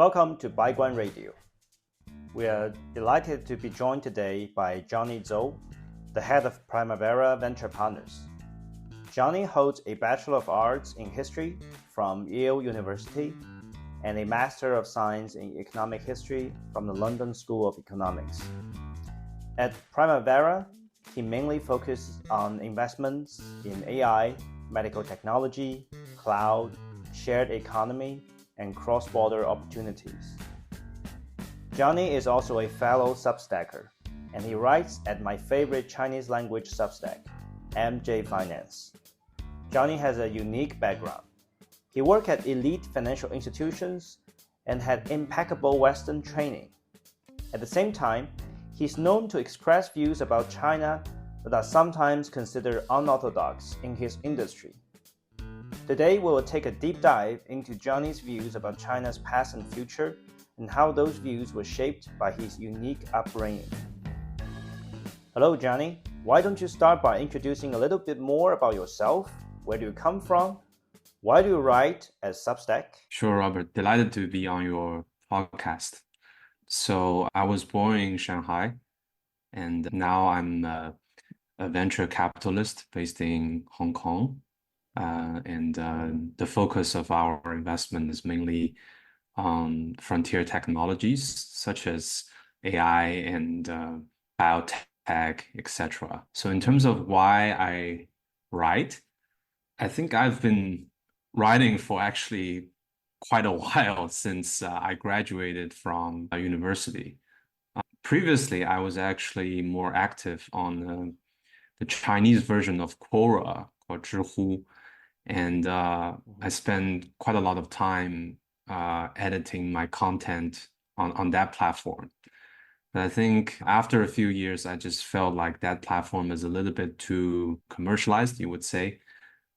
Welcome to Baiguan Radio. We are delighted to be joined today by Johnny Zou, the head of Primavera Venture Partners. Johnny holds a Bachelor of Arts in History from Yale University and a Master of Science in Economic History from the London School of Economics. At Primavera, he mainly focuses on investments in AI, medical technology, cloud, shared economy, and cross-border opportunities. Johnny is also a fellow substacker, and he writes at my favorite Chinese language substack, MJ Finance. Johnny has a unique background. He worked at elite financial institutions and had impeccable Western training. At the same time, he's known to express views about China that are sometimes considered unorthodox in his industry. Today, we will take a deep dive into Johnny's views about China's past and future and how those views were shaped by his unique upbringing. Hello, Johnny. Why don't you start by introducing a little bit more about yourself? Where do you come from? Why do you write at Substack? Sure, Robert. Delighted to be on your podcast. So I was born in Shanghai, and now I'm a venture capitalist based in Hong Kong. The focus of our investment is mainly on frontier technologies such as AI and biotech, etc. So in terms of why I write, I think I've been writing for actually quite a while since I graduated from a university. Previously, I was actually more active on the Chinese version of Quora called Zhihu. And I spend quite a lot of time editing my content on that platform. But I think after a few years, I just felt like that platform is a little bit too commercialized, you would say.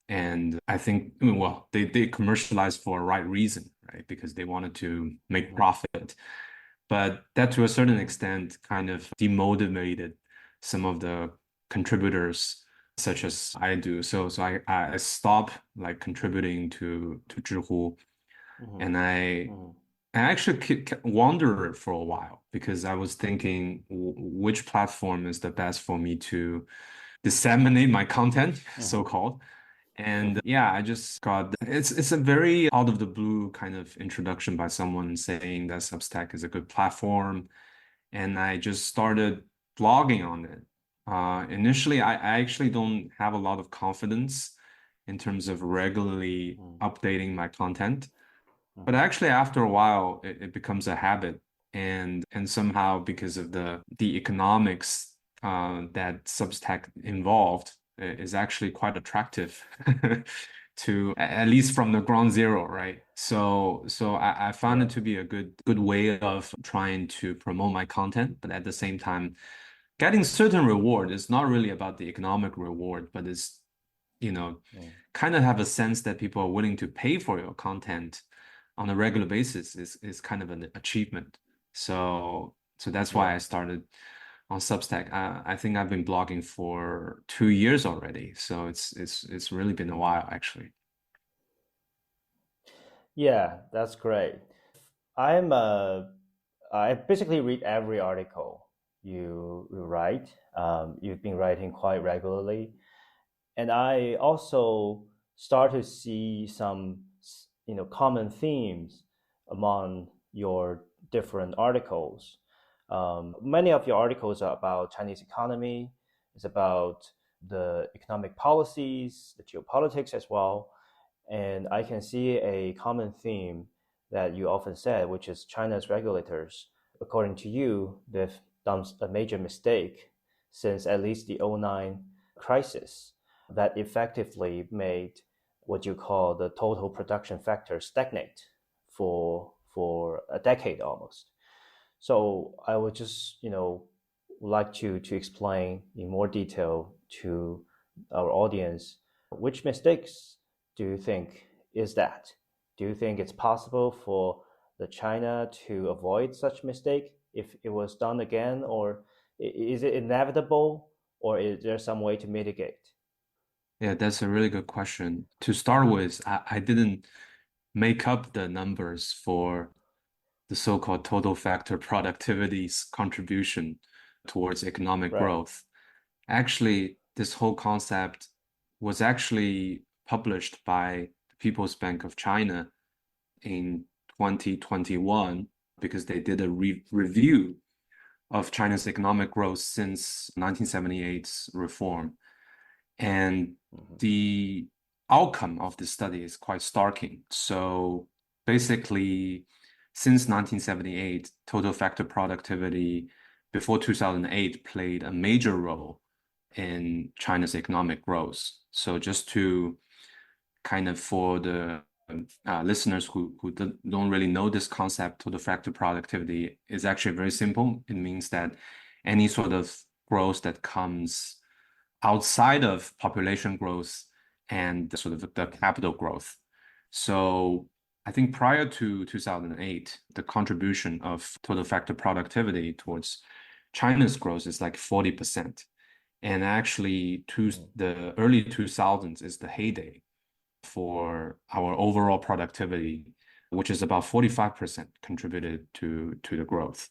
And I think, well, they commercialized for a right reason, right? Because they wanted to make profit. But that to a certain extent kind of demotivated some of the contributors such as I do. So I stopped like contributing to Zhihu, and I actually wondered for a while because I was thinking which platform is the best for me to disseminate my content, so-called. And yeah, I just got it's a very out of the blue kind of introduction by someone saying that Substack is a good platform, and I just started blogging on it. Initially, I actually don't have a lot of confidence in terms of regularly updating my content. But actually, after a while, it becomes a habit. And somehow, because of the economics that Substack involved, is actually quite attractive to at least from the ground zero, right? So I found it to be a good way of trying to promote my content, but at the same time, getting certain reward is not really about the economic reward, but it's, kind of have a sense that people are willing to pay for your content on a regular basis is kind of an achievement. So that's why I started on Substack. I think I've been blogging for 2 years already. So it's really been a while, actually. Yeah, that's great. I basically read every article you write. You've been writing quite regularly, and I also start to see some common themes among your different articles. Many of your articles are about Chinese economy. It's about the economic policies, the geopolitics as well. And I can see a common theme that you often said, which is China's regulators, according to you, they've done a major mistake since at least the 2009 crisis that effectively made what you call the total production factor stagnate for a decade almost. So I would just, like to explain in more detail to our audience, which mistakes do you think is that? Do you think it's possible for the China to avoid such mistake if it was done again, or is it inevitable, or is there some way to mitigate? Yeah, that's a really good question. To start with, I didn't make up the numbers for the so-called total factor productivity's contribution towards economic Right. growth. Actually, this whole concept was actually published by the People's Bank of China in 2021 because they did a review of China's economic growth since 1978's reform. And the outcome of this study is quite starking. So basically, since 1978, total factor productivity before 2008 played a major role in China's economic growth. So just to kind of for the listeners who don't really know this concept, total factor productivity is actually very simple. It means that any sort of growth that comes outside of population growth and sort of the capital growth. So I think prior to 2008, the contribution of total factor productivity towards China's growth is like 40%. And actually, the early 2000s is the heyday for our overall productivity, which is about 45% contributed to the growth.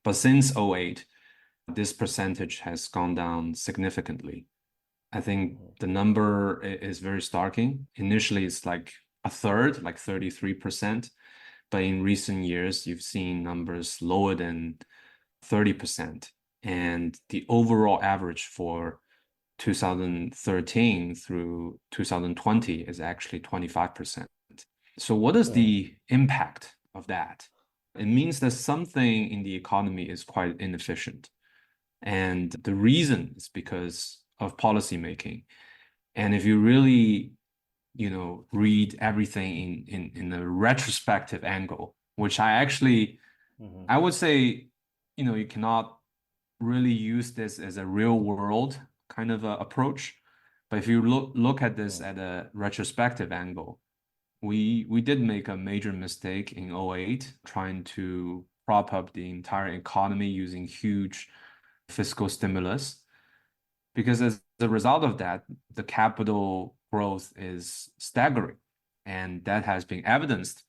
But since 2008, this percentage has gone down significantly. I think the number is very starking. Initially, it's like a third, like 33%. But in recent years, you've seen numbers lower than 30%. And the overall average for 2013 through 2020 is actually 25%. So what is the impact of that? It means that something in the economy is quite inefficient. And the reason is because of policy making. And if you really, read everything in a retrospective angle, which I would say, you cannot really use this as a real world kind of approach. But if you look at this at a retrospective angle, we did make a major mistake in 2008 trying to prop up the entire economy using huge fiscal stimulus, because as a result of that, the capital growth is staggering. And that has been evidenced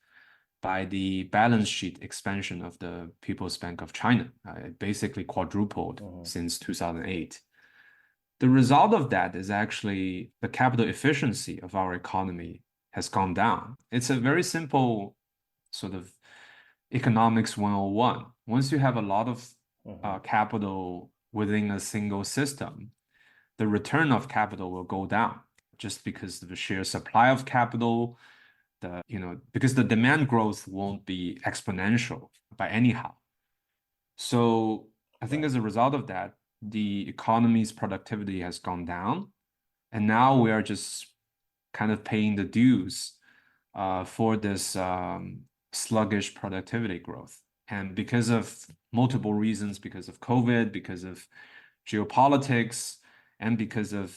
by the balance sheet expansion of the People's Bank of China. It basically quadrupled since 2008. The result of that is actually the capital efficiency of our economy has gone down. It's a very simple sort of economics 101. Once you have a lot of capital within a single system, the return of capital will go down just because of the sheer supply of capital, because the demand growth won't be exponential by anyhow. So I think as a result of that, the economy's productivity has gone down, and now we are just kind of paying the dues for this sluggish productivity growth. And because of multiple reasons, because of COVID, because of geopolitics, and because of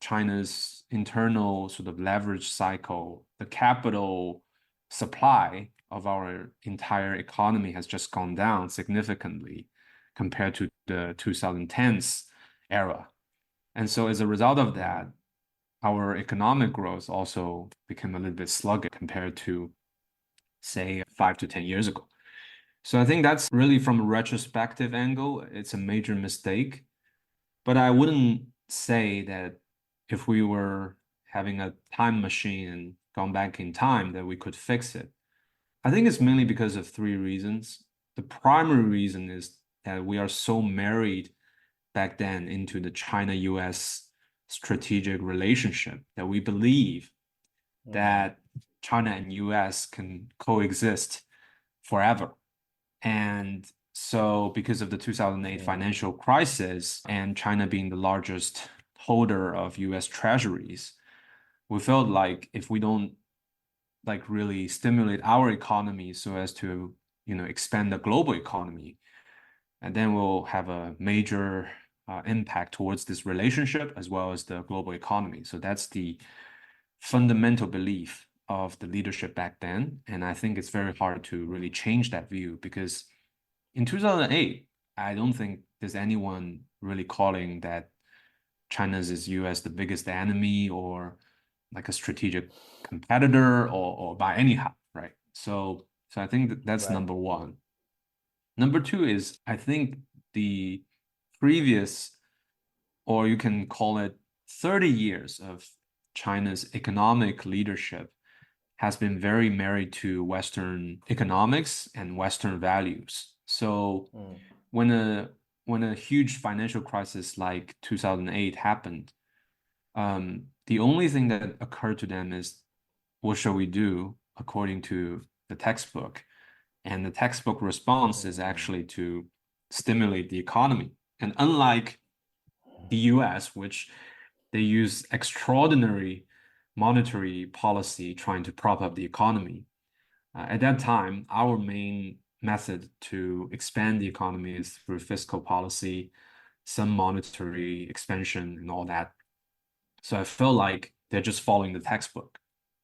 China's internal sort of leverage cycle, the capital supply of our entire economy has just gone down significantly compared to the 2010s era. And so as a result of that, our economic growth also became a little bit sluggish compared to, say, 5 to 10 years ago. So I think that's really from a retrospective angle, it's a major mistake. But I wouldn't say that if we were having a time machine and gone back in time that we could fix it. I think it's mainly because of three reasons. The primary reason is that we are so married back then into the China-US strategic relationship that we believe that China and US can coexist forever. And so because of the 2008 financial crisis and China being the largest holder of US treasuries, we felt like if we don't really stimulate our economy so as to, expand the global economy, and then we'll have a major impact towards this relationship as well as the global economy. So that's the fundamental belief of the leadership back then. And I think it's very hard to really change that view because in 2008, I don't think there's anyone really calling that China's US the biggest enemy or like a strategic competitor or by anyhow, right? So So I think that's Right. number one. Number two is I think the previous, or you can call it 30 years of China's economic leadership has been very married to Western economics and Western values. So when a huge financial crisis like 2008 happened, the only thing that occurred to them is, what shall we do according to the textbook? And the textbook response is actually to stimulate the economy. And unlike the US, which they use extraordinary monetary policy trying to prop up the economy, at that time, our main method to expand the economy is through fiscal policy, some monetary expansion, and all that. So I feel like they're just following the textbook.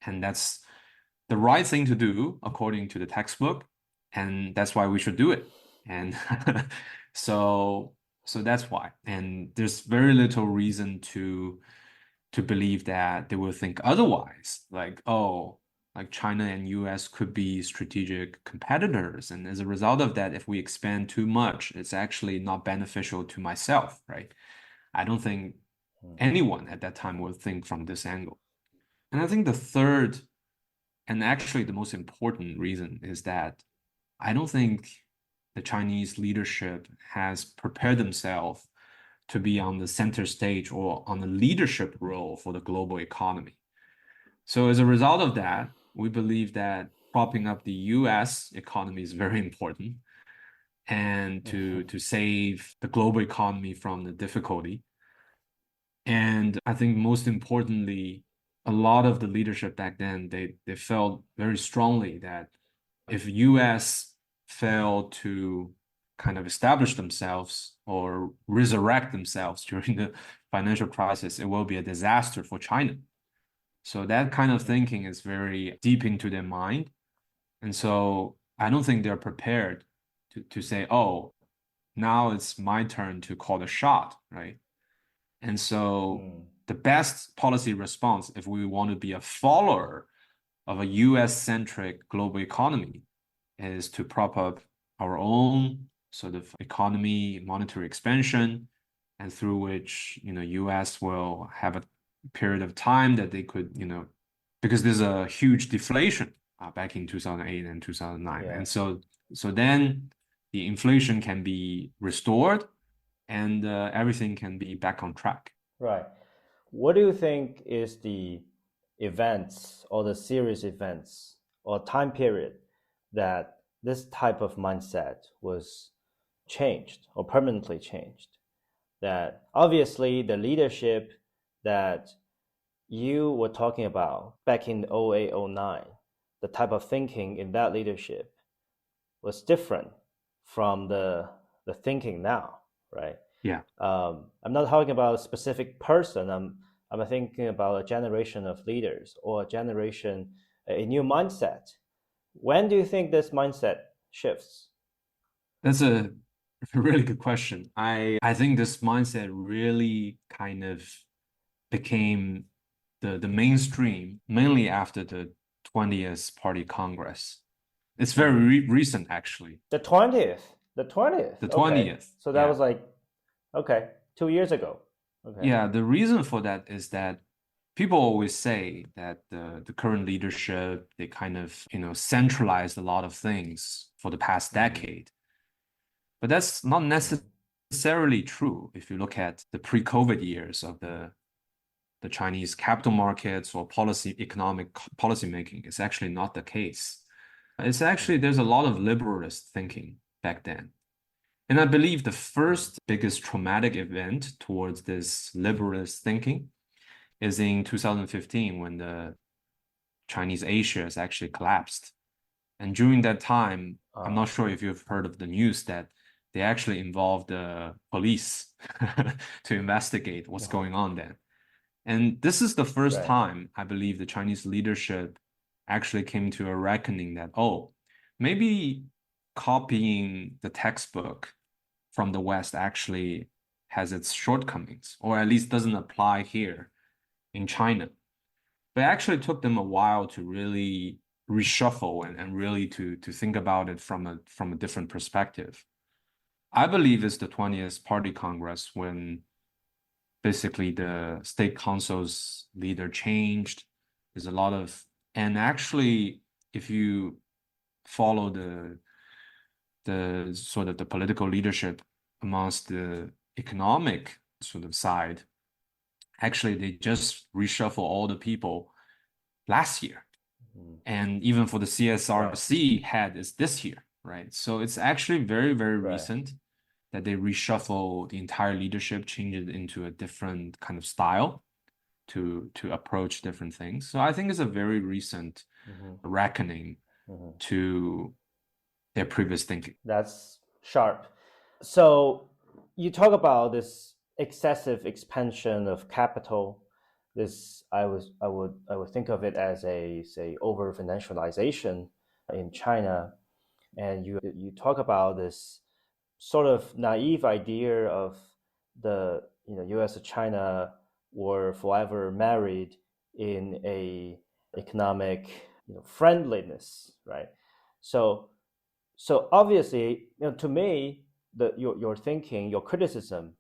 And that's the right thing to do according to the textbook. And that's why we should do it. And so that's why. And there's very little reason to believe that they will think otherwise. Like, oh, like China and US could be strategic competitors. And as a result of that, if we expand too much, it's actually not beneficial to myself, right? I don't think anyone at that time would think from this angle. And I think the third, and actually the most important reason, is that I don't think the Chinese leadership has prepared themselves to be on the center stage or on the leadership role for the global economy. So as a result of that, we believe that propping up the US economy is very important, and to save the global economy from the difficulty. And I think most importantly, a lot of the leadership back then, they felt very strongly that if US failed to kind of establish themselves or resurrect themselves during the financial crisis, it will be a disaster for China. So that kind of thinking is very deep into their mind. And so I don't think they're prepared to say, oh, now it's my turn to call the shot, right? And so the best policy response, if we want to be a follower of a US-centric global economy, is to prop up our own sort of economy, monetary expansion, and through which, US will have a period of time that they could, because there's a huge deflation back in 2008 and 2009. Yeah. And so then the inflation can be restored and everything can be back on track. Right. What do you think is the events or the series events or time period that this type of mindset was changed or permanently changed? That obviously the leadership that you were talking about back in 08, 09, the type of thinking in that leadership was different from the thinking now, right? Yeah. I'm not talking about a specific person. I'm thinking about a generation of leaders or a new mindset. When do you think this mindset shifts? That's a really good question. I think this mindset really kind of became the mainstream mainly after the 20th Party Congress. It's very recent, actually. The 20th. The 20th. The 20th. Okay. So that was like, okay, 2 years ago. Okay. Yeah, the reason for that is that people always say that the current leadership, they kind of, centralized a lot of things for the past decade. But that's not necessarily true if you look at the pre-COVID years of the Chinese capital markets or economic policy making. It's actually not the case. It's actually, there's a lot of liberalist thinking back then. And I believe the first biggest traumatic event towards this liberalist thinking is in 2015 when the Chinese A-shares actually collapsed. And during that time, I'm not sure if you've heard of the news that they actually involved the police to investigate what's going on then. And this is the first time I believe the Chinese leadership actually came to a reckoning that, oh, maybe copying the textbook from the West actually has its shortcomings, or at least doesn't apply here in China. But it actually took them a while to really reshuffle and really to think about it from a different perspective. I believe it's the 20th Party Congress when basically the state council's leader changed. There's a lot of, and actually, if you follow the sort of the political leadership amongst the economic sort of side, actually they just reshuffle all the people last year. And even for the CSRC head is this year, right? So it's actually very, very recent that they reshuffle the entire leadership, change it into a different kind of style to approach different things. So I think it's a very recent reckoning to their previous thinking. That's sharp. So you talk about this excessive expansion of capital. This I would think of it as a, say, over-financialization in China, and you talk about this sort of naive idea of the U.S. and China were forever married in a economic friendliness, right? So obviously, to me, your thinking, your criticism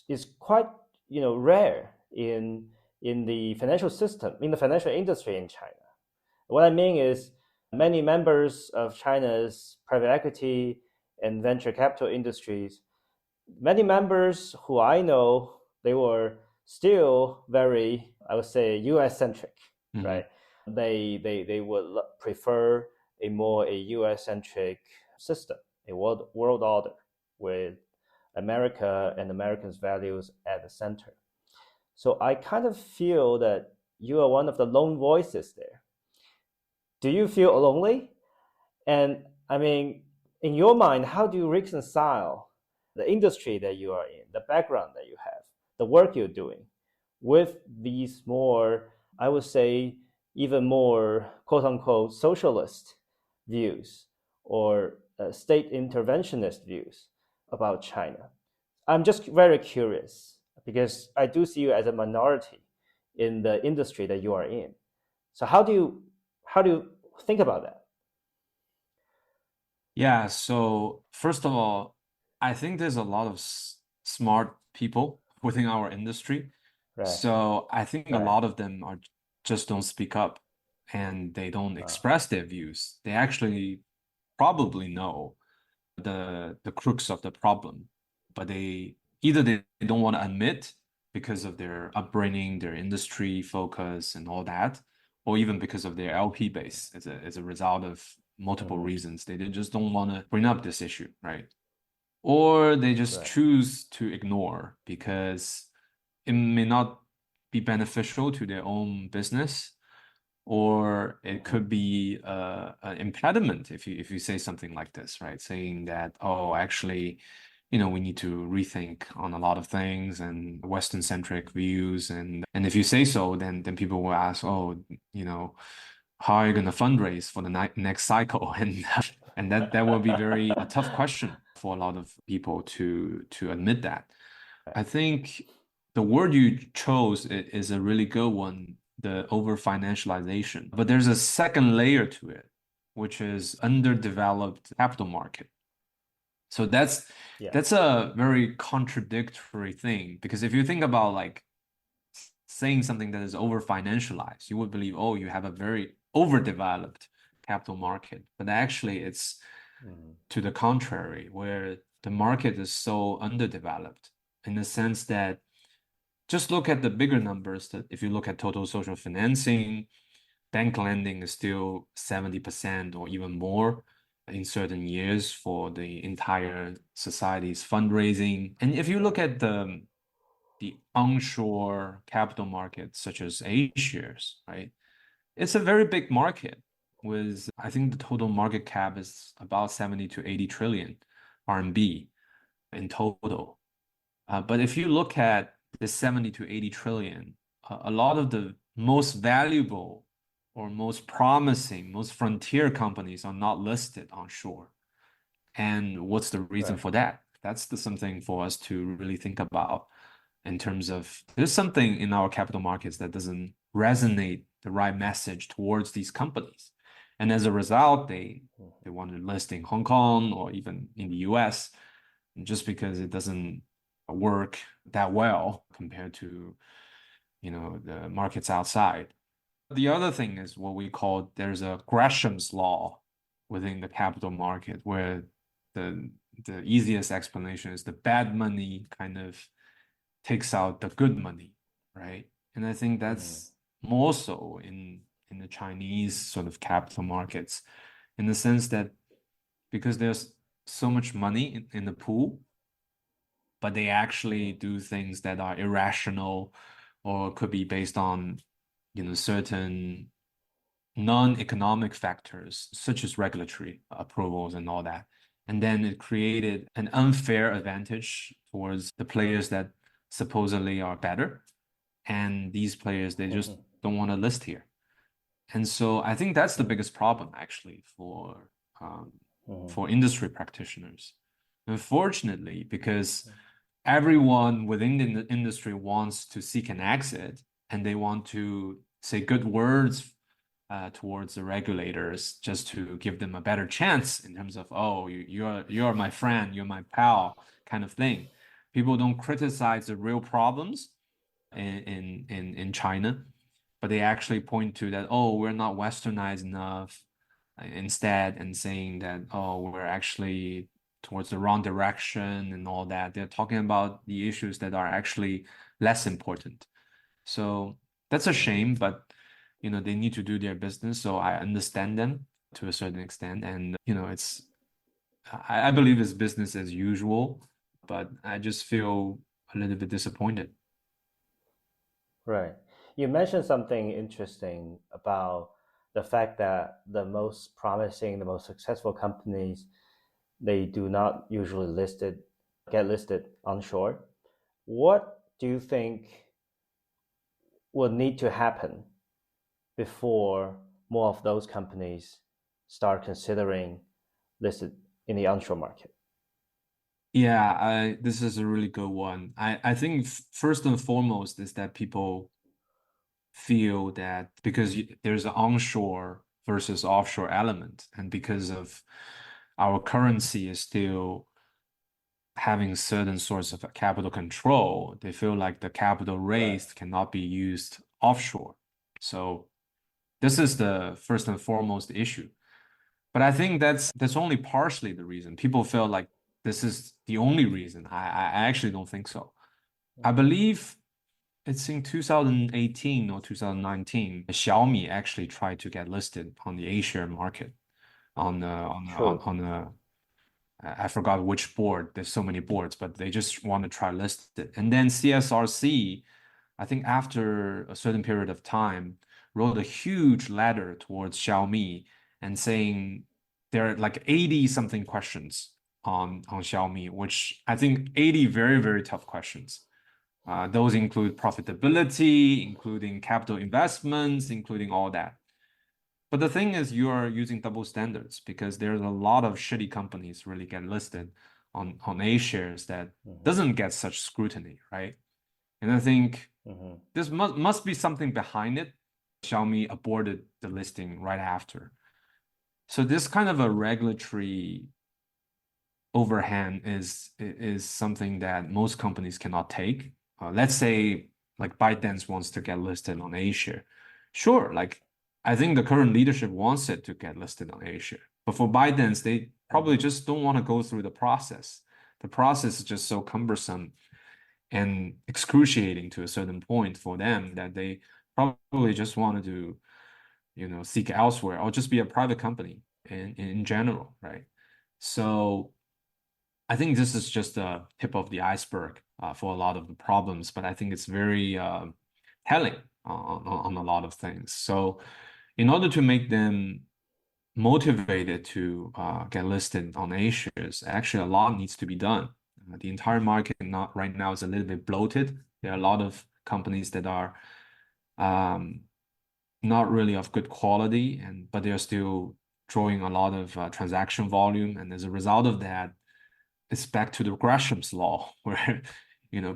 is quite rare in the financial system, in the financial industry in China. What I mean is many members of China's private equity and venture capital industries, many members who I know, they were still very, I would say, US centric, right? They would prefer a more US centric system, a world order with America and Americans' values at the center. So I kind of feel that you are one of the lone voices there. Do you feel lonely? And I mean, in your mind, how do you reconcile the industry that you are in, the background that you have, the work you're doing, with these more, I would say, even more quote unquote socialist views or state interventionist views about China? I'm just very curious because I do see you as a minority in the industry that you are in. So how do you think about that? Yeah, so first of all, I think there's a lot of smart people within our industry. Right. So I think a lot of them are just don't speak up and they don't express their views. They actually probably know the crux of the problem, but they don't want to admit because of their upbringing, their industry focus and all that, or even because of their LP base as a result of multiple reasons. They just don't want to bring up this issue, right? Or they just choose to ignore because it may not be beneficial to their own business, or it could be an impediment if you say something like this, right? Saying that, oh, actually, we need to rethink on a lot of things and Western-centric views. And if you say so, then people will ask, oh, how are you going to fundraise for the next cycle? And that will be a tough question for a lot of people to admit that. I think the word you chose is a really good one, the over-financialization. But there's a second layer to it, which is underdeveloped capital market. So that's a very contradictory thing, because if you think about like saying something that is over-financialized, you would believe, oh, you have a very overdeveloped capital market. But actually it's to the contrary, where the market is so underdeveloped in the sense that just look at the bigger numbers. That if you look at total social financing, bank lending is still 70% or even more in certain years for the entire society's fundraising. And if you look at the onshore capital markets, such as A-shares, right? It's a very big market with, I think the total market cap is about 70 to 80 trillion RMB in total. But if you look at the 70 to 80 trillion, a lot of the most valuable or most promising, most frontier companies are not listed onshore. And what's the reason for that? That's something for us to really think about in terms of there's something in our capital markets that doesn't resonate the right message towards these companies. And as a result, they want to list in Hong Kong or even in the US, just because it doesn't work that well compared to, the markets outside. The other thing is what we call, there's a Gresham's law within the capital market, where the easiest explanation is the bad money kind of takes out the good money, right? And I think that's more so in the Chinese sort of capital markets, in the sense that because there's so much money in the pool, but they actually do things that are irrational or could be based on, certain non-economic factors, such as regulatory approvals and all that. And then it created an unfair advantage towards the players that supposedly are better. And these players, they just don't want to list here. And so I think that's the biggest problem, actually, for industry practitioners. Unfortunately, because everyone within the industry wants to seek an exit, and they want to say good words towards the regulators, just to give them a better chance in terms of, oh, you're my friend, you're my pal, kind of thing. People don't criticize the real problems in China, but they actually point to that, oh, we're not westernized enough, instead, and saying that, oh, we're actually towards the wrong direction and all that. They're talking about the issues that are actually less important. So that's a shame, but they need to do their business. So I understand them to a certain extent. And I believe it's business as usual, but I just feel a little bit disappointed. Right. You mentioned something interesting about the fact that the most promising, the most successful companies, they do not usually get listed onshore. What do you think will need to happen before more of those companies start considering listed in the onshore market? Yeah, this is a really good one. I think first and foremost is that people feel that because there's an onshore versus offshore element, and because of our currency is still having certain sorts of capital control, they feel like the capital raised cannot be used offshore. So this is the first and foremost issue. But I think that's only partially the reason. People feel like this is the only reason. I actually don't think so. I believe it's in 2018 or 2019, Xiaomi actually tried to get listed on the A-share market on the I forgot which board. There's so many boards, but they just want to try list it. And then CSRC, I think after a certain period of time, wrote a huge letter towards Xiaomi and saying there are like 80 something questions on Xiaomi, which I think 80 very, very tough questions. Those include profitability, including capital investments, including all that. But the thing is, you are using double standards, because there's a lot of shitty companies really get listed on A shares that doesn't get such scrutiny, right? And I think this must be something behind it. Xiaomi aborted the listing right after. So this kind of a regulatory overhand is something that most companies cannot take. Let's say like ByteDance wants to get listed on A share. Sure, like I think the current leadership wants it to get listed on A share. But for ByteDance, they probably just don't want to go through the process. The process is just so cumbersome and excruciating to a certain point for them that they probably just want to seek elsewhere, or just be a private company in general, right? So I think this is just the tip of the iceberg for a lot of the problems, but I think it's very telling on a lot of things. So in order to make them motivated to get listed on A shares, actually a lot needs to be done. The entire market right now is a little bit bloated. There are a lot of companies that are not really of good quality, but they're still drawing a lot of transaction volume. And as a result of that, it's back to the Gresham's law, where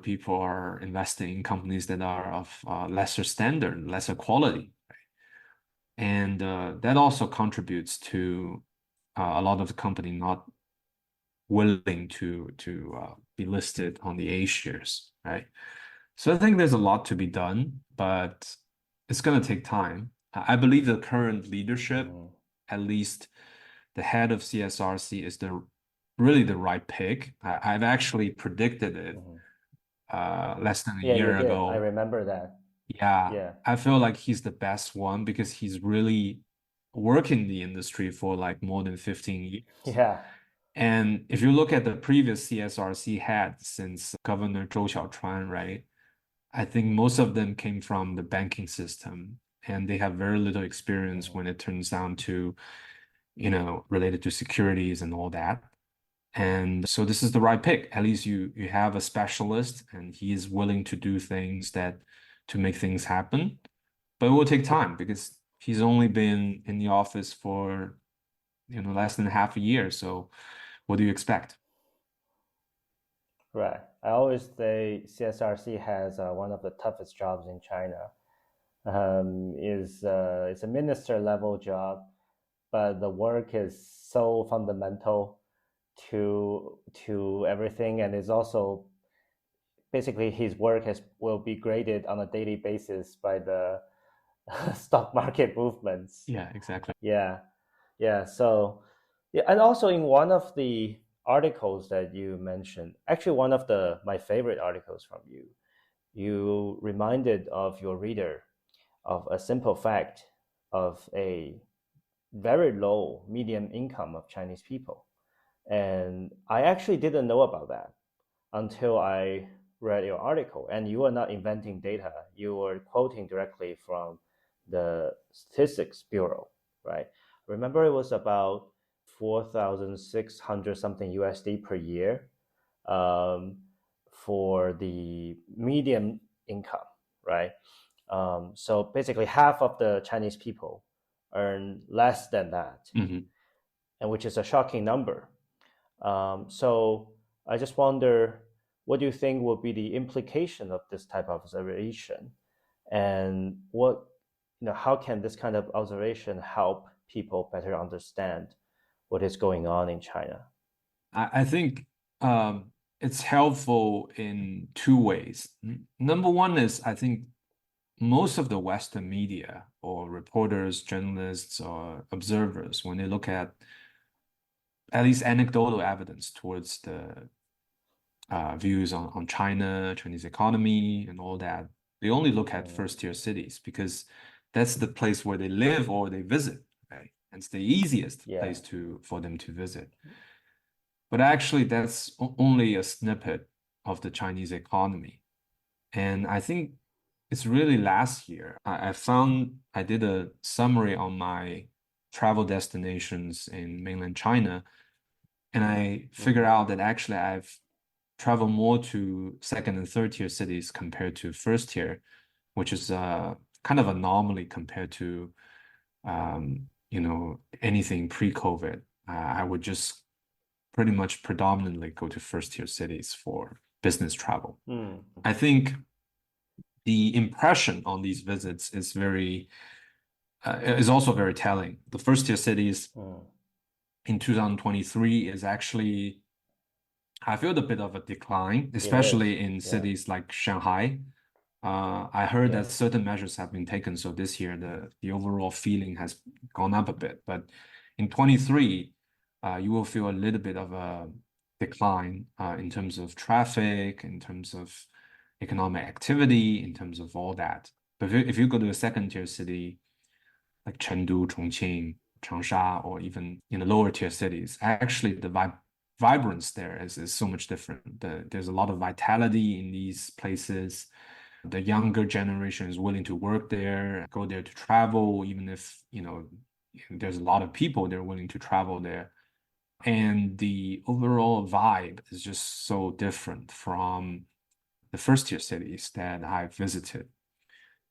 people are investing in companies that are of lesser standard, lesser quality. Right? And that also contributes to a lot of the company not willing to be listed on the A shares, right? So I think there's a lot to be done, but it's going to take time. I believe the current leadership, at least the head of CSRC, is really the right pick. I've actually predicted it less than a Yeah, you year did. I ago. remember that. Yeah, Yeah. I feel like he's the best one because he's really worked in the industry for like more than 15 years. Yeah. And if you look at the previous CSRC head since Governor Zhou Xiaochuan, right? I think most of them came from the banking system and they have very little experience when it turns down to, related to securities and all that. And so this is the right pick. At least you have a specialist and he is willing to do things to make things happen. But it will take time because he's only been in the office for, less than half a year. So what do you expect? Right. I always say CSRC has one of the toughest jobs in China. It's a minister level job, but the work is so fundamental to everything, and it's also basically his work will be graded on a daily basis by the stock market movements. Yeah, exactly. Yeah, yeah. So, yeah, and also in one of the articles that you mentioned, actually one of my favorite articles from you, you reminded of your reader of a simple fact of a very low median income of Chinese people. And I actually didn't know about that until I read your article. And you were not inventing data, you were quoting directly from the Statistics Bureau, right? Remember, it was about 4,600 something USD per year um, for the median income, right? So basically, half of the Chinese people earn less than that, and which is a shocking number. So I just wonder, what do you think would be the implication of this type of observation, and how can this kind of observation help people better understand what is going on in China? I think it's helpful in two ways. Number one is I think most of the Western media or reporters, journalists, or observers, when they look at least anecdotal evidence towards the views on China, Chinese economy, and all that, they only look at first-tier cities because that's the place where they live or they visit, right? And it's the easiest place for them to visit. But actually, that's only a snippet of the Chinese economy. And I think it's really last year. I did a summary on my travel destinations in mainland China, and I figured out that actually I've traveled more to second and third tier cities compared to first tier, which is kind of an anomaly compared to anything pre-COVID. I would just pretty much predominantly go to first tier cities for business travel. I think the impression on these visits is also very telling. The first tier cities in 2023 is actually, I feel a bit of a decline, especially in cities like Shanghai. I heard that certain measures have been taken, so this year the overall feeling has gone up a bit. But in 23, you will feel a little bit of a decline in terms of traffic, in terms of economic activity, in terms of all that. But if you go to a second tier city like Chengdu, Chongqing, Changsha, or even in the lower tier cities, actually the vibrance there is so much different. There's a lot of vitality in these places. The younger generation is willing to work there, go there to travel, even if, there's a lot of people, they're willing to travel there. And the overall vibe is just so different from the first tier cities that I've visited.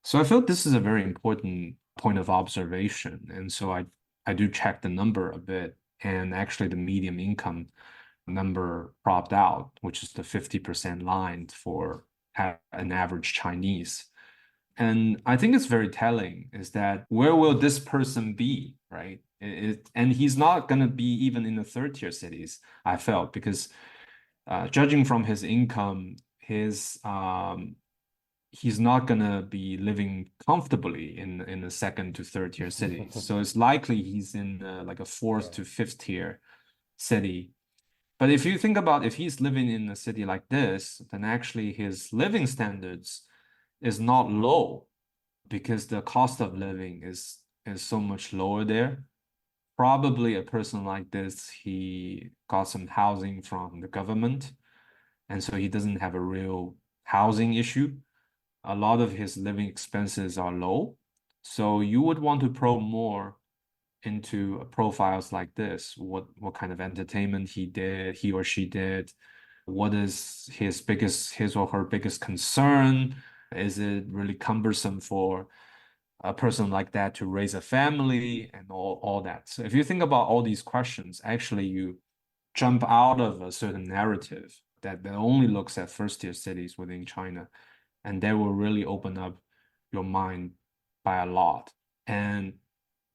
So I felt this is a very important point of observation. And so I do check the number a bit, and actually the median income number propped out, which is the 50% line for an average Chinese. And I think it's very telling is that where will this person be, right? And he's not going to be even in the third tier cities, I felt, because judging from his income, he's not going to be living comfortably in the second to third tier cities. So it's likely he's in like a fourth to fifth tier city. But if you think about if he's living in a city like this, then actually his living standards is not low because the cost of living is so much lower there. Probably a person like this, he got some housing from the government, and so he doesn't have a real housing issue. A lot of his living expenses are low. So you would want to probe more into profiles like this. What kind of entertainment he or she did. What is his or her biggest concern? Is it really cumbersome for a person like that to raise a family and all that? So if you think about all these questions, actually you jump out of a certain narrative that only looks at first tier cities within China, and that will really open up your mind by a lot. And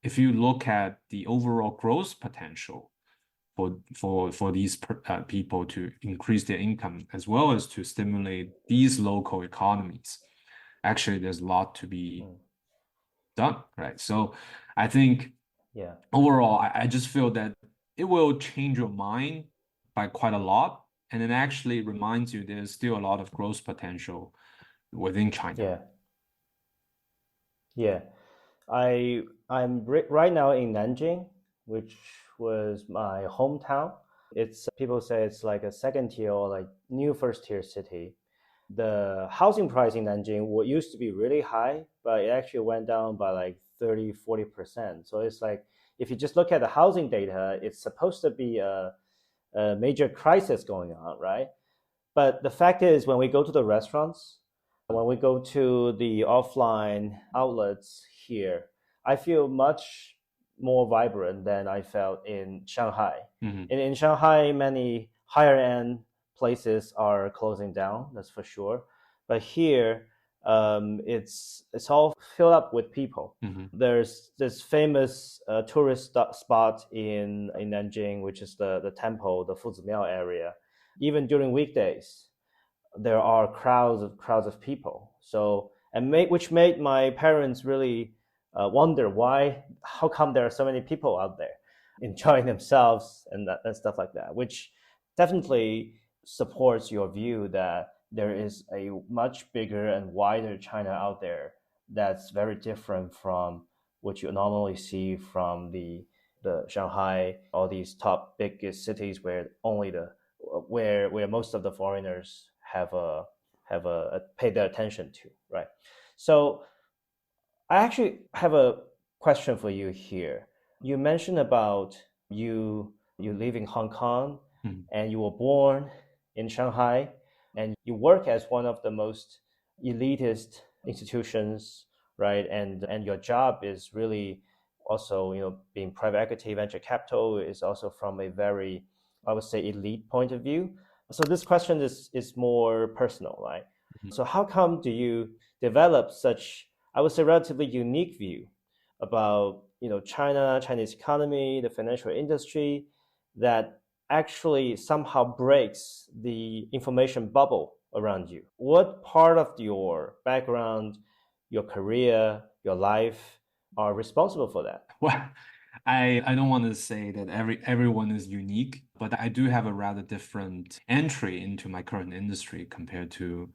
if you look at the overall growth potential for these people to increase their income as well as to stimulate these local economies, actually there's a lot to be done, right? So I think overall, I just feel that it will change your mind by quite a lot. And it actually reminds you there's still a lot of growth potential within China. Yeah. I'm right now in Nanjing, which was my hometown. It's people say it's like a second tier or like new first tier city. The housing price in Nanjing used to be really high, but it actually went down by like 30-40%. So it's like if you just look at the housing data, it's supposed to be a major crisis going on, right? But the fact is, when we go to the restaurants, when we go to the offline outlets here, I feel much more vibrant than I felt in Shanghai. In Shanghai, many higher end places are closing down, that's for sure. But here, it's all filled up with people. There's this famous tourist spot in Nanjing, which is the temple, the Fuzimiao area. Even during weekdays, there are crowds of people. So which made my parents really wonder how come there are so many people out there enjoying themselves and stuff like that, which definitely supports your view that there is a much bigger and wider China out there that's very different from what you normally see from the Shanghai, all these top biggest cities where only where most of the foreigners have pay their attention to, right? So I actually have a question for you here. You mentioned about you live in Hong Kong and you were born in Shanghai and you work as one of the most elitist institutions, right? And your job is really also, being private equity, venture capital is also from a very, I would say, elite point of view. So this question is more personal, right? So how come do you develop such, I would say, relatively unique view about China, Chinese economy, the financial industry that actually somehow breaks the information bubble around you? What part of your background, your career, your life are responsible for that? Well, I don't want to say that everyone is unique, but I do have a rather different entry into my current industry compared to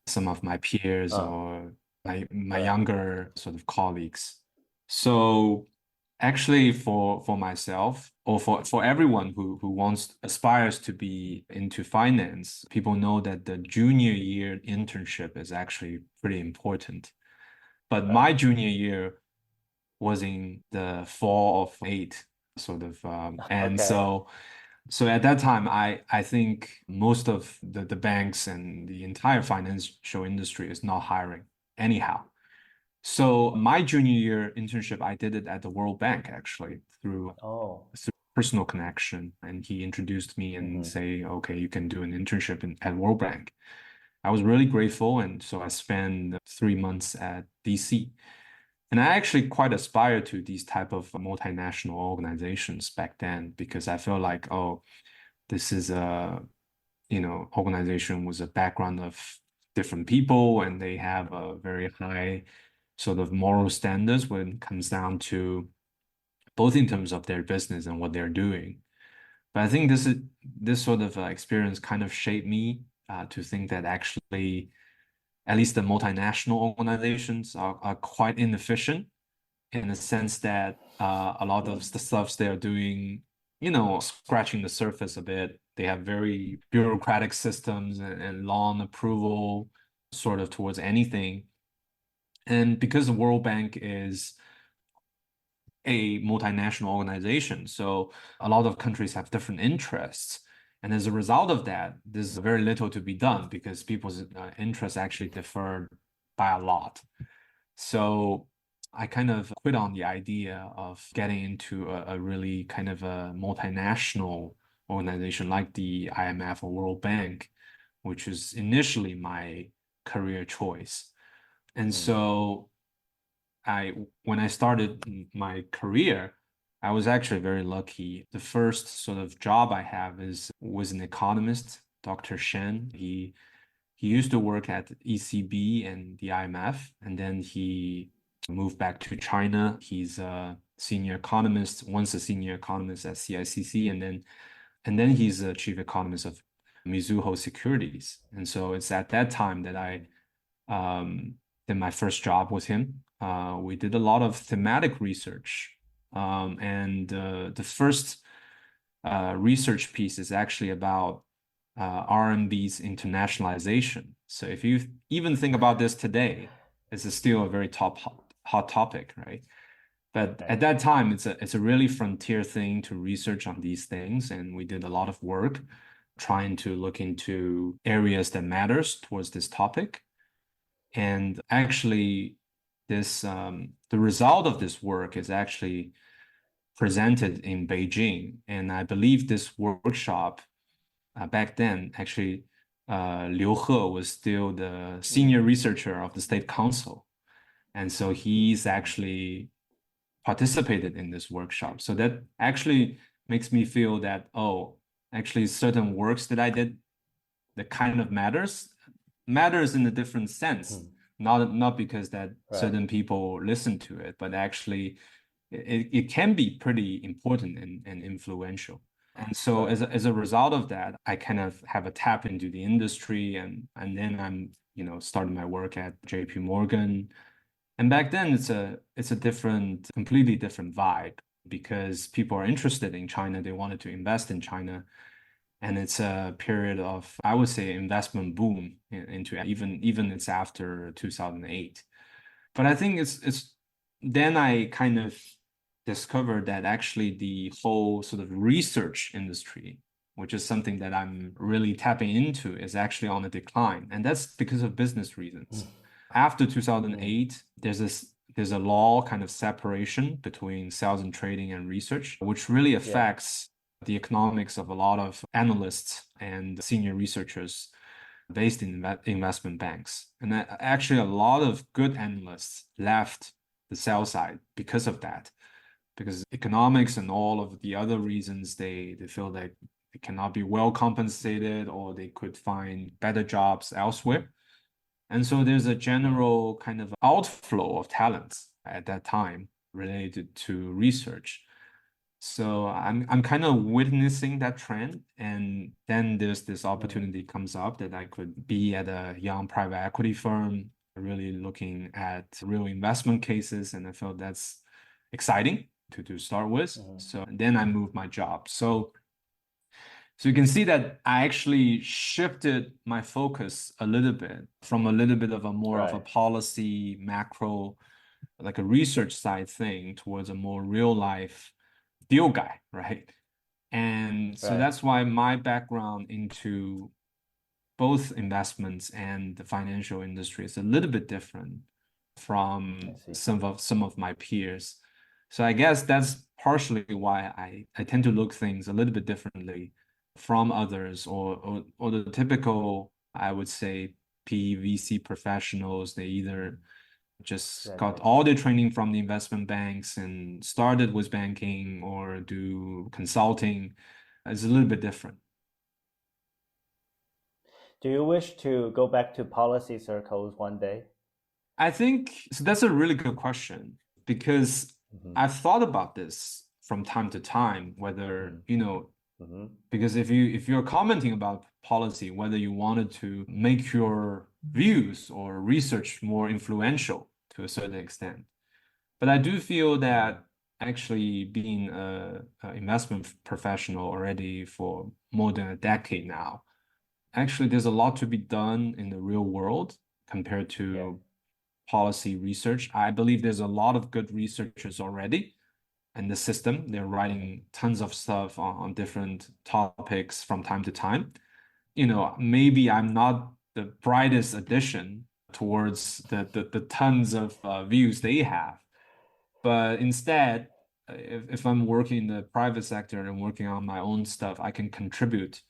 some of my peers or my younger sort of colleagues. So actually for myself or for everyone who aspires to be into finance, people know that the junior year internship is actually pretty important. But my junior year was in the fall of 8 sort of and so at that time I think most of the banks and the entire financial industry is not hiring anyhow. So my junior year internship, I did it at the World Bank actually through personal connection, and he introduced me and say, okay, you can do an internship at World Bank. I was really grateful. And so I spent 3 months at DC. And I actually quite aspired to these type of multinational organizations back then because I felt like, oh, this is a, organization with a background of different people and they have a very high sort of moral standards when it comes down to both in terms of their business and what they're doing. But I think this sort of experience kind of shaped me to think that actually, at least the multinational organizations are quite inefficient in the sense that a lot of the stuff they're doing, scratching the surface a bit. They have very bureaucratic systems and long approval sort of towards anything. And because the World Bank is a multinational organization, so a lot of countries have different interests. And as a result of that, there's very little to be done because people's interests actually differ by a lot. So I kind of quit on the idea of getting into a really kind of a multinational organization like the IMF or World Bank, which is initially my career choice. And so when I started my career, I was actually very lucky. The first sort of job I have was an economist, Dr. Shen. He used to work at ECB and the IMF, and then he moved back to China. He's a senior economist, once a senior economist at CICC, and then he's a chief economist of Mizuho Securities. And so it's at that time that I did my first job with him. We did a lot of thematic research, and the first research piece is actually about RMB's internationalization. So if you even think about this today, it's still a very hot topic, right? But at that time, it's a really frontier thing to research on these things, and we did a lot of work trying to look into areas that matters towards this topic. And actually, the result of this work is actually presented in Beijing, and I believe this workshop back then, actually, Liu He was still the senior researcher of the State Council. And so he's actually participated in this workshop. So that actually makes me feel that, oh, actually certain works that I did that kind of matters in a different sense. Not because that certain people listen to it, but actually it can be pretty important and influential. And so as a result of that, I kind of have a tap into the industry, and then I'm starting my work at JP Morgan. And back then it's a completely different vibe because people are interested in China, they wanted to invest in China. And it's a period of, I would say, investment boom into even it's after 2008. But I think it's then I kind of discovered that actually the whole sort of research industry, which is something that I'm really tapping into, is actually on a decline. And that's because of business reasons. After 2008, there's a law kind of separation between sales and trading and research, which really affects the economics of a lot of analysts and senior researchers based in investment banks. And actually a lot of good analysts left the sell side because of that, because economics and all of the other reasons, they feel like they cannot be well compensated or they could find better jobs elsewhere. And so there's a general kind of outflow of talents at that time related to research. So I'm kind of witnessing that trend, and then there's this opportunity comes up that I could be at a young private equity firm, really looking at real investment cases, and I felt that's exciting to start with. So then I moved my job. So you can see that I actually shifted my focus a little bit from a little bit of a more of a policy macro, like a research side thing, towards a more real life deal guy, right? And so that's why my background into both investments and the financial industry is a little bit different from some of my peers. So I guess that's partially why I tend to look things a little bit differently from others, or the typical, I would say, PVC professionals. They either just Exactly. got all their training from the investment banks and started with banking or do consulting. It's a little bit different. Do you wish to go back to policy circles one day? I think so. That's a really good question because I've thought about this from time to time, whether, because if you're commenting about policy, whether you wanted to make your views or research more influential to a certain extent. But I do feel that actually being an investment professional already for more than a decade now, actually there's a lot to be done in the real world compared to policy research. I believe there's a lot of good researchers already in the system. They're writing tons of stuff on different topics from time to time. Maybe I'm not the brightest addition towards the tons of views they have. But instead, if I'm working in the private sector and working on my own stuff, I can contribute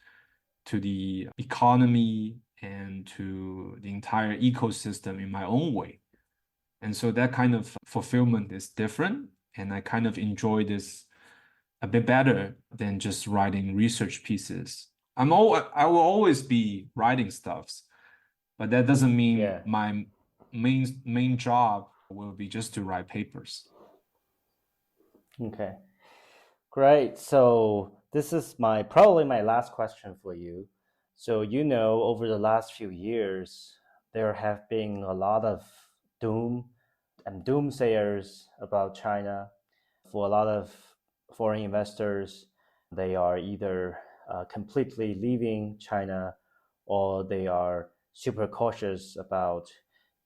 to the economy and to the entire ecosystem in my own way. And so that kind of fulfillment is different. And I kind of enjoy this a bit better than just writing research pieces. I will always be writing stuffs, but that doesn't mean my main job will be just to write papers. Okay, great. So this is probably my last question for you. So over the last few years, there have been a lot of doom and doomsayers about China. For a lot of foreign investors, they are either completely leaving China or they are super cautious about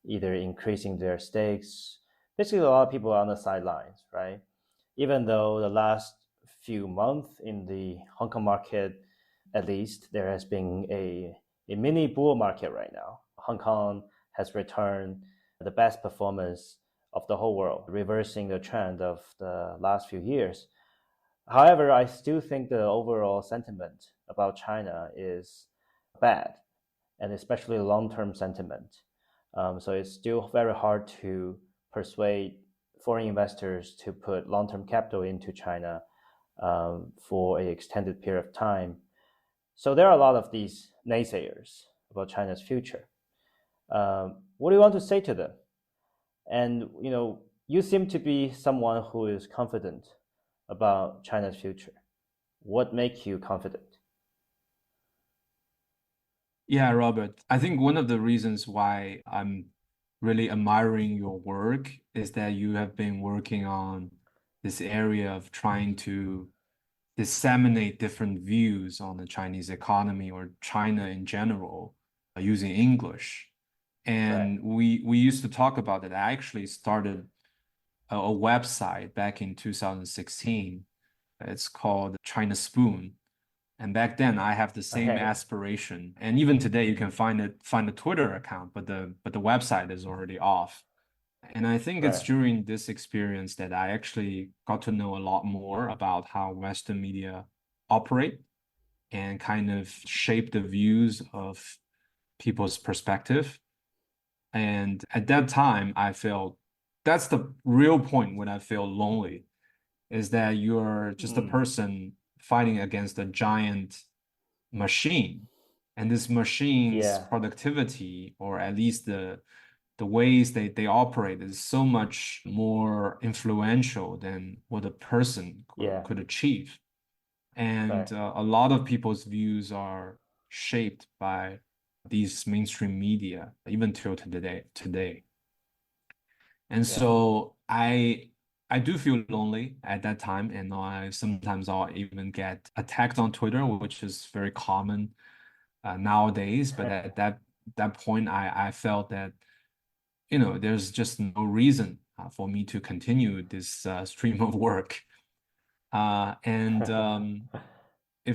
either increasing their stakes. Basically, a lot of people are on the sidelines, right? Even though the last few months in the Hong Kong market, at least, there has been a mini bull market right now. Hong Kong has returned the best performance of the whole world, reversing the trend of the last few years. However, I still think the overall sentiment about China is bad, and especially long-term sentiment. So it's still very hard to persuade foreign investors to put long-term capital into China for an extended period of time. So there are a lot of these naysayers about China's future. What do you want to say to them? And you seem to be someone who is confident about China's future. What makes you confident? Yeah, Robert, I think one of the reasons why I'm really admiring your work is that you have been working on this area of trying to disseminate different views on the Chinese economy or China in general using English. And we used to talk about it. I actually started a website back in 2016. It's called China Spoon. And back then I have the same aspiration. And even today you can find a Twitter account, but the website is already off. And I think it's during this experience that I actually got to know a lot more about how Western media operate and kind of shape the views of people's perspective. And at that time, I felt that's the real point when I feel lonely, is that you're just a person fighting against a giant machine. And this machine's productivity, or at least the ways they operate, is so much more influential than what a person could achieve. And a lot of people's views are shaped by these mainstream media, even till today. And so I do feel lonely at that time, and I'll even get attacked on Twitter, which is very common nowadays. But at that point, I felt that there's just no reason for me to continue this stream of work. If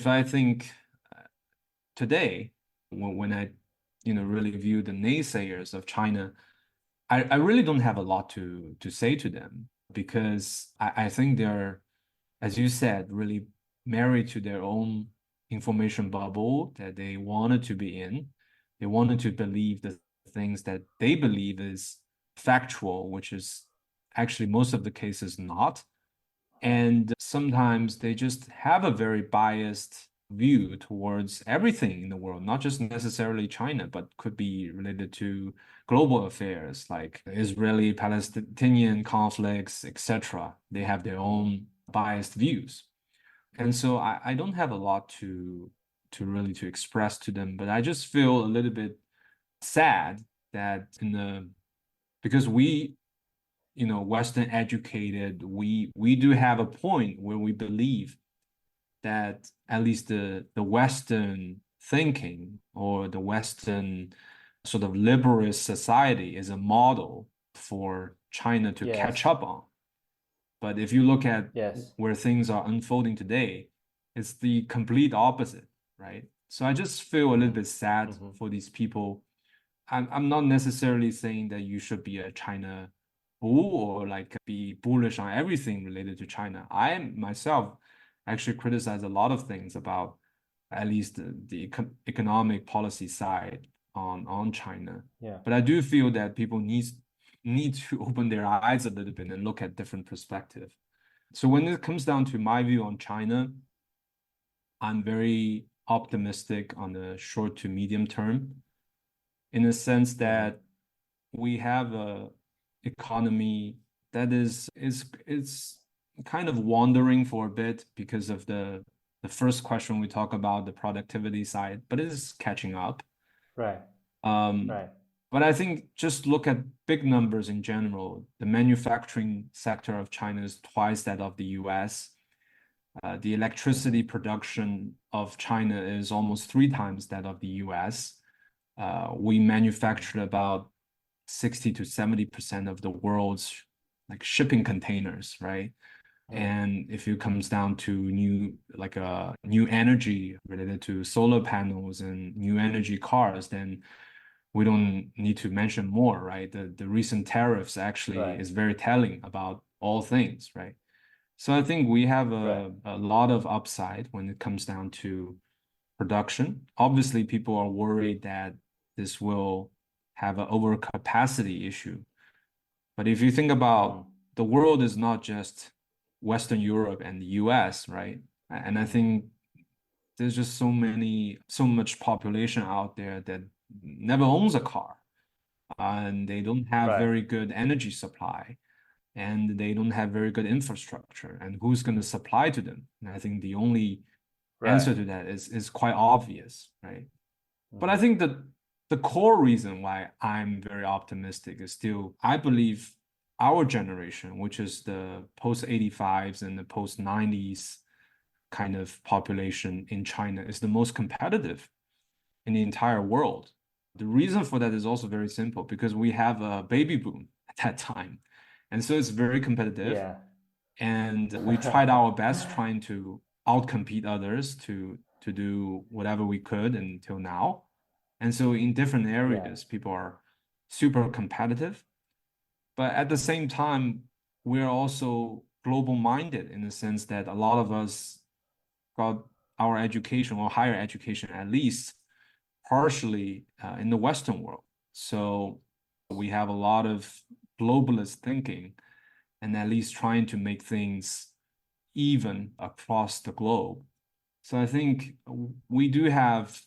I think today, when I really view the naysayers of China, I really don't have a lot to say to them, because I think they're, as you said, really married to their own information bubble that they wanted to be in. They wanted to believe the things that they believe is factual, which is actually most of the cases not. And sometimes they just have a very biased view towards everything in the world, not just necessarily China, but could be related to global affairs like Israeli-Palestinian conflicts, etc. They have their own biased views. And so I don't have a lot to really to express to them, but I just feel a little bit sad that because we, Western educated, we do have a point where we believe that at least the Western thinking or the Western sort of liberalist society is a model for China to catch up on. But if you look at where things are unfolding today, it's the complete opposite, right? So I just feel a little bit sad for these people. I'm not necessarily saying that you should be a China bull or like be bullish on everything related to China. I myself actually criticize a lot of things about at least the economic policy side on China. But I do feel that people need to open their eyes a little bit and look at different perspective. So when it comes down to my view on China, I'm very optimistic on the short to medium term, in the sense that we have a economy that is kind of wandering for a bit because of the first question we talk about, the productivity side, but it is catching up. Right. But I think just look at big numbers in general. The manufacturing sector of China is twice that of the US. The electricity production of China is almost 3 times that of the US. We manufacture about 60 to 70% of the world's like shipping containers, right? And if it comes down to new energy related to solar panels and new energy cars, then we don't need to mention more, right? The recent tariffs actually is very telling about all things, right? So I think we have a lot of upside when it comes down to production. Obviously, people are worried that this will have an overcapacity issue. But if you think about the world is not just Western Europe and the US, right? And I think there's just so much population out there that never owns a car, and they don't have very good energy supply, and they don't have very good infrastructure, and who's going to supply to them? And I think the only answer to that is quite obvious, right? But I think that the core reason why I'm very optimistic is still, I believe our generation, which is the post-85s and the post-90s kind of population in China, is the most competitive in the entire world. The reason for that is also very simple, because we have a baby boom at that time. And so it's very competitive. And we tried our best trying to outcompete others to do whatever we could until now. And so in different areas, people are super competitive. But at the same time, we're also global minded in the sense that a lot of us got our education, or higher education at least, partially in the Western world. So we have a lot of globalist thinking, and at least trying to make things even across the globe. So I think we do have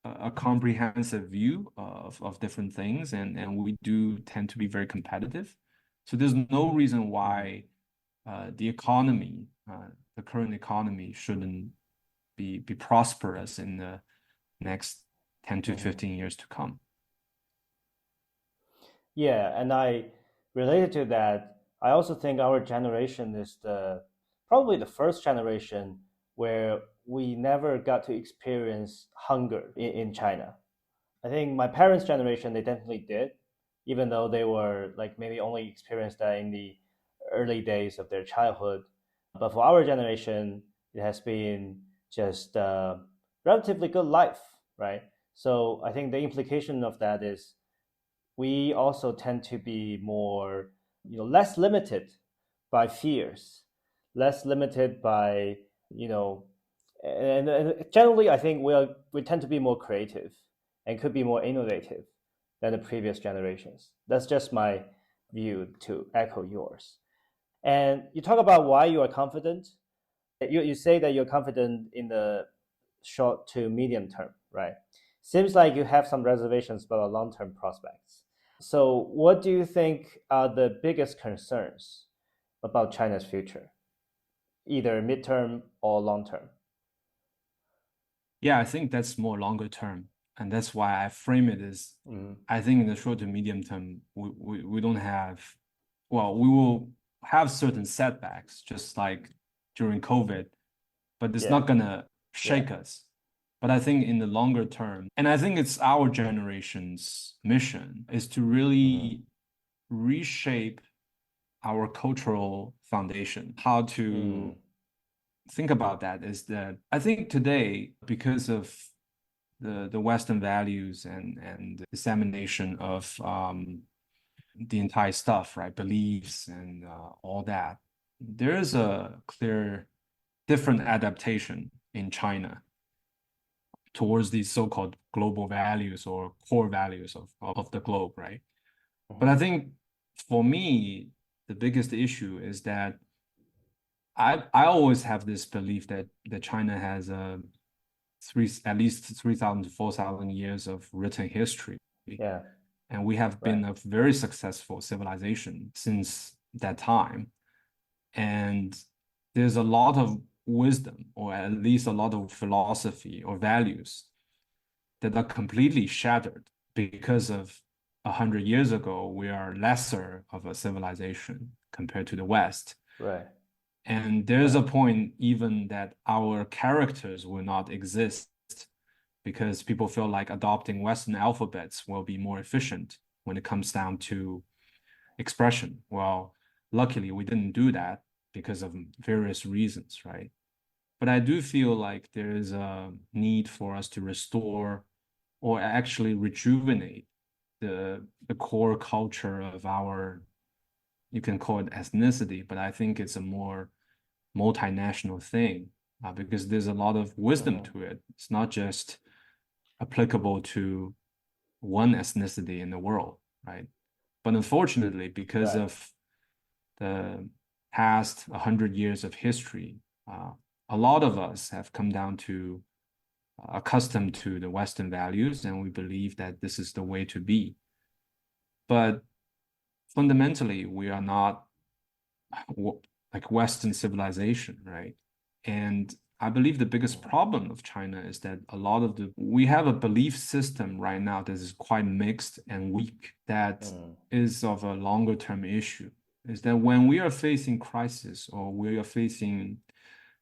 a comprehensive view of different things, and we do tend to be very competitive. So there's no reason why the economy, the current economy, shouldn't be prosperous in the next 10 to 15 years to come. Yeah, and I related to that, I also think our generation is probably the first generation where we never got to experience hunger in China. I think my parents' generation, they definitely did, even though they were like maybe only experienced that in the early days of their childhood. But for our generation, it has been just a relatively good life, right? So I think the implication of that is we also tend to be more, less limited by fears, less limited by, and generally I think we tend to be more creative and could be more innovative than the previous generations. That's just my view to echo yours. And you talk about why you are confident. You say that you're confident in the short to medium term, right? Seems like you have some reservations about the long-term prospects. So what do you think are the biggest concerns about China's future, either midterm or long-term? Yeah, I think that's more longer term. And that's why I frame it as I think in the short to medium term, we don't have, well, we will have certain setbacks, just like during COVID, but it's not gonna shake us. But I think in the longer term, and I think it's our generation's mission is to really reshape our cultural foundation. How to think about that is that I think today, because of the Western values and dissemination of the entire stuff, right? Beliefs and all that, there is a clear different adaptation in China towards these so-called global values or core values of the globe, right? But I think for me, the biggest issue is that I always have this belief that China has at least 3,000 to 4,000 years of written history. Yeah. And we have been a very successful civilization since that time. And there's a lot of wisdom, or at least a lot of philosophy or values that are completely shattered because of 100 years ago, we are lesser of a civilization compared to the West. Right. And there's a point even that our characters will not exist because people feel like adopting Western alphabets will be more efficient when it comes down to expression. Well, luckily we didn't do that because of various reasons, right? But I do feel like there is a need for us to restore or actually rejuvenate the core culture of our, you can call it ethnicity, but I think it's a more multinational thing because there's a lot of wisdom to it. It's not just applicable to one ethnicity in the world, right? But unfortunately, because of the past 100 years of history, a lot of us have come down to accustomed to the Western values, and we believe that this is the way to be. But fundamentally, we are not like Western civilization, right? And I believe the biggest problem of China is that we have a belief system right now that is quite mixed and weak, that is of a longer term issue, is that when we are facing crisis or we are facing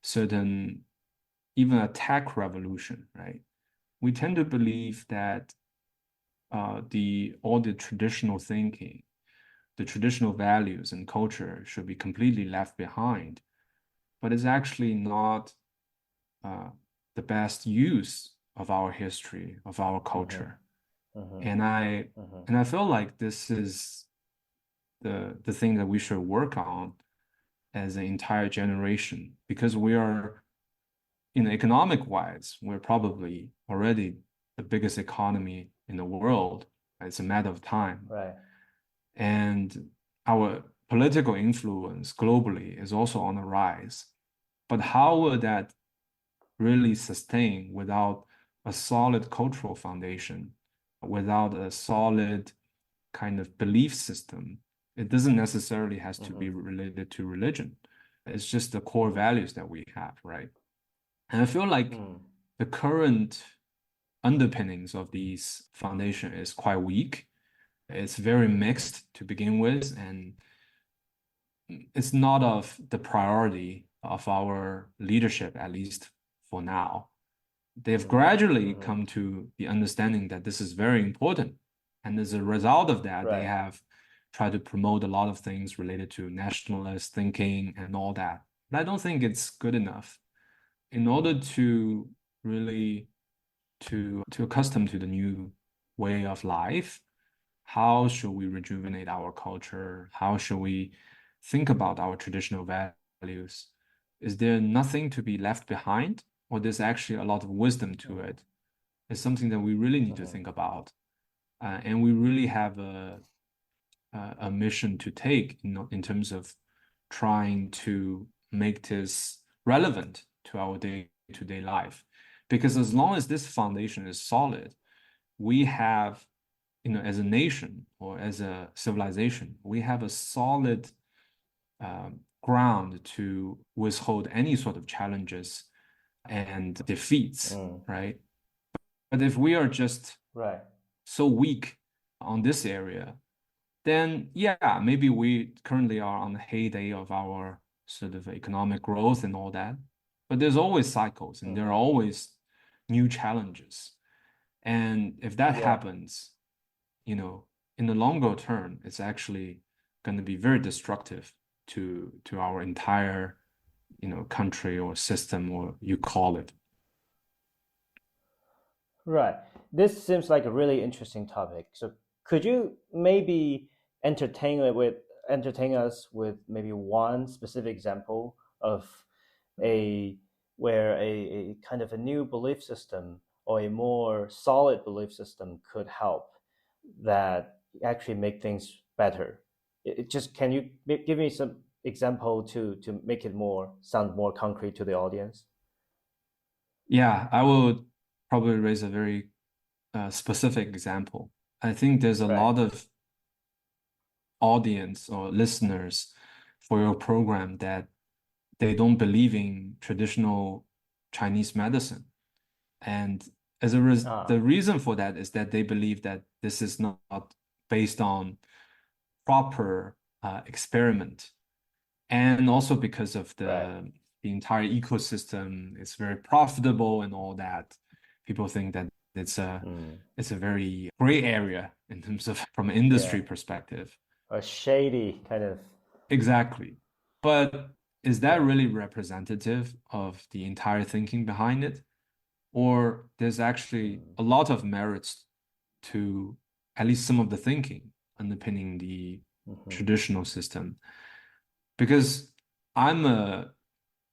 certain, even a tech revolution, right? We tend to believe that all the traditional thinking, the traditional values and culture should be completely left behind, but it's actually not the best use of our history, of our culture. And I feel like this is the thing that we should work on as an entire generation, because we are, economic wise, we're probably already the biggest economy in the world. It's a matter of time. Right. And our political influence globally is also on the rise. But how will that really sustain without a solid cultural foundation, without a solid kind of belief system? It doesn't necessarily has to be related to religion. It's just the core values that we have, right? And I feel like the current underpinnings of these foundation is quite weak. It's very mixed to begin with, and it's not of the priority of our leadership, at least for now. They've gradually come to the understanding that this is very important. And as a result of that, they have tried to promote a lot of things related to nationalist thinking and all that. But I don't think it's good enough. In order to really to accustom to the new way of life, how should we rejuvenate our culture? How should we think about our traditional values? Is there nothing to be left behind, or there's actually a lot of wisdom to it? is something that we really need to think about. And we really have a mission to take, in terms of trying to make this relevant to our day-to-day life. Because as long as this foundation is solid, we have, as a nation or as a civilization, we have a solid ground to withhold any sort of challenges and defeats, right? But if we are just so weak on this area, then yeah, maybe we currently are on the heyday of our sort of economic growth and all that. But there's always cycles and there are always new challenges. And if that happens, in the longer term, it's actually going to be very destructive to our entire, country or system, or you call it. Right. This seems like a really interesting topic. So could you maybe entertain us with maybe one specific example of where a kind of a new belief system or a more solid belief system could help that actually make things better? Can you give me some example to make it sound more concrete to the audience? Yeah, I will probably raise a very specific example. I think there's a lot of audience or listeners for your program that they don't believe in traditional Chinese medicine. And the reason for that is that they believe that this is not based on proper experiment. And also because of the entire ecosystem, it's very profitable and all that. People think that it's a very gray area in terms of from an industry perspective. A shady kind of. Exactly. But is that really representative of the entire thinking behind it? Or there's actually a lot of merits to at least some of the thinking underpinning the traditional system? Because I'm a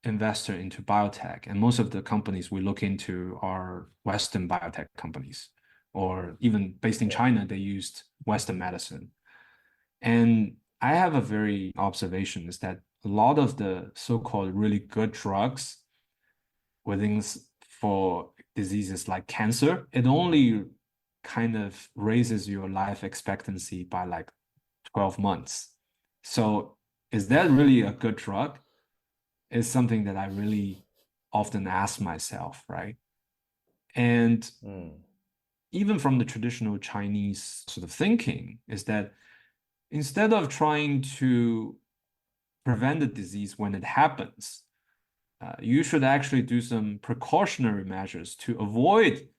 investor into biotech, and most of the companies we look into are Western biotech companies, or even based in China, they used Western medicine. And I have a very observation is that a lot of the so-called really good drugs for diseases like cancer, it only kind of raises your life expectancy by like 12 months. So is that really a good drug? Is something that I really often ask myself, right? And even from the traditional Chinese sort of thinking is that instead of trying to prevent the disease when it happens, you should actually do some precautionary measures to avoid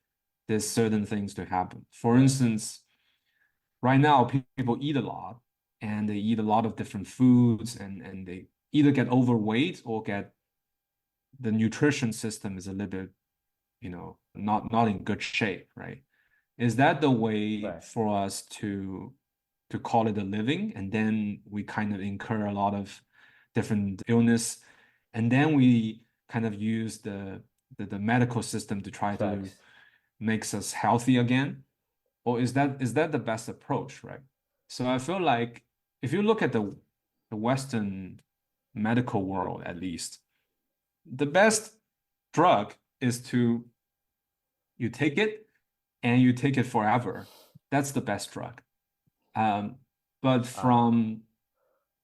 these certain things to happen. For instance, right now people eat a lot and they eat a lot of different foods and they either get overweight or get the nutrition system is a little bit, not in good shape, right? Is that the way for us to call it a living? And then we kind of incur a lot of different illness, and then we kind of use the medical system to try to make us healthy again? Or is that the best approach, right? So I feel like if you look at the Western medical world, at least, the best drug is you take it and you take it forever. That's the best drug. But from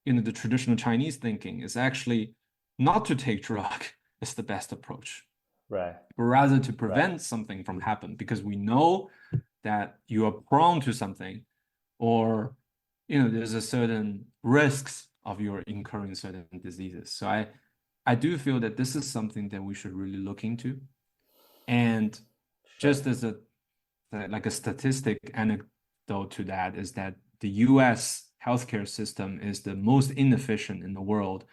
the traditional Chinese thinking is actually not to take drug is the best approach. Right. But rather to prevent something from happening, because we know that you are prone to something, or there's a certain risks of your incurring certain diseases. So I do feel that this is something that we should really look into. And just as a statistic anecdote to that is that the US healthcare system is the most inefficient in the world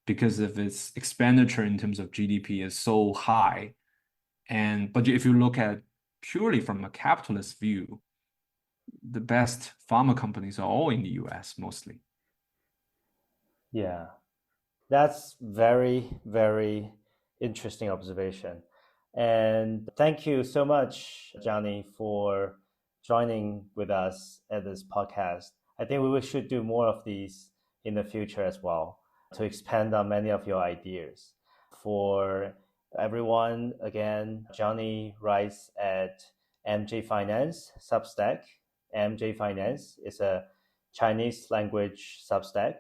because of its expenditure in terms of GDP is so high. But if you look at purely from a capitalist view, the best pharma companies are all in the US mostly. Yeah, that's very, very interesting observation. And thank you so much, Johnny, for joining with us at this podcast. I think we should do more of these in the future as well to expand on many of your ideas. For everyone, again, Johnny writes at MJ Finance Substack. MJ Finance is a Chinese language Substack.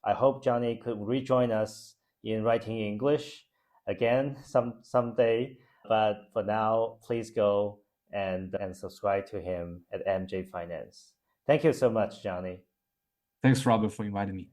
I hope Johnny could rejoin us in writing English again someday. But for now, please go and subscribe to him at MJ Finance. Thank you so much, Johnny. Thanks, Robert, for inviting me.